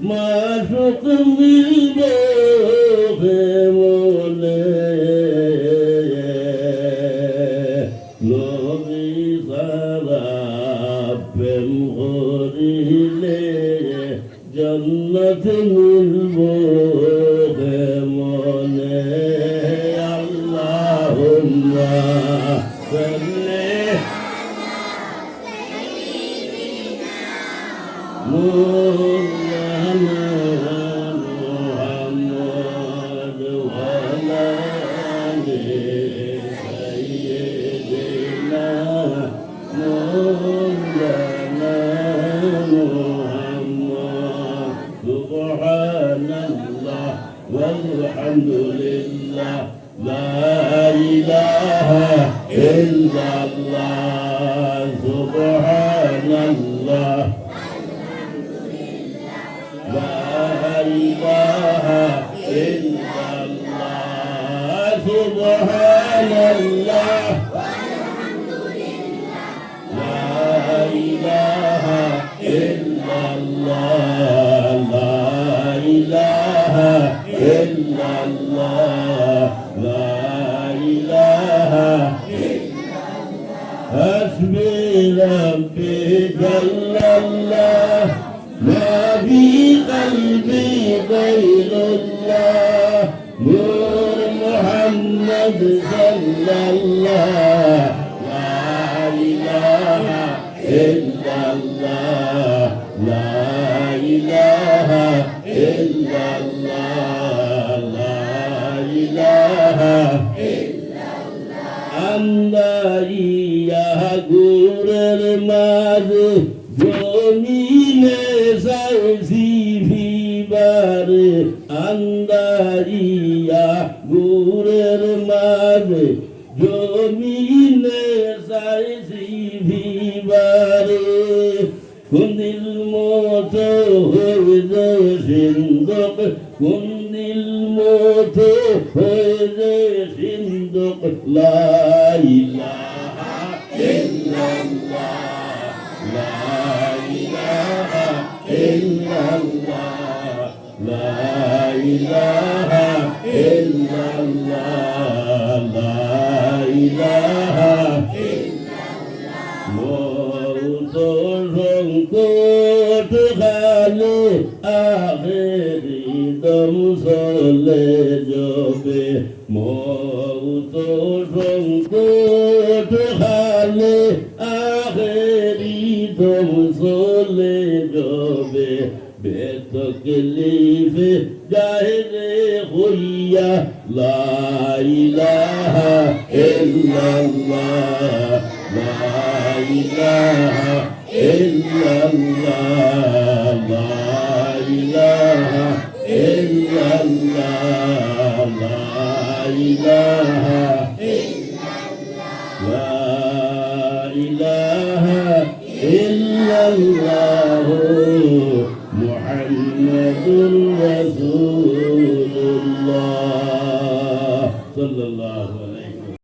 মাসুক মিলবে মনে নবী সারা প্রেম করিলে জন্নত মিলব মনে আল্লাহুম্মা সাল্লি والحمد لله لا إله إلا الله سبحان الله لا إله إلا الله سبحان الله لا إله إلا الله لا إله إلا الله لا إله إلا الله حسبي ربي جل الله ما في قلبي غير الله نور محمد صلى الله لا إله إلا الله لا إله إلا الله لا إله إلا الله আন্দারিয়া গুরের মাঝে জমিনে সাইসি ভিবার আন্দারিয়া গুরের মাঝে জমিনে সাইসি ভিবার কুন্দিল মতো হয়ে সিন্ধক কুন্দিল মতো হয়ে সিন্ধক লা ইলাহা ইল্লাল্লাহ লা ইলাহা ইল্লাল্লাহ লা ইলাহা ইল্লাল্লাহ লা ইলাহা সংকট গালে আখেরি দম চলে যাবে মৌত সংকট গালে আখেরি দম চলে যাবে বেতকলিফে জাহেরে হইয়া লা ইলাহা ইল্লাল্লাহ লা ইলাহা ইল্লাল্লাহ লা ইলাহা ইল্লাল্লাহ লা ইলাহা ইল্লাল্লাহ লা ইলাহা ইল্লাল্লাহ মুহাম্মাদুর রাসূলুল্লাহ সাল্লাল্লাহু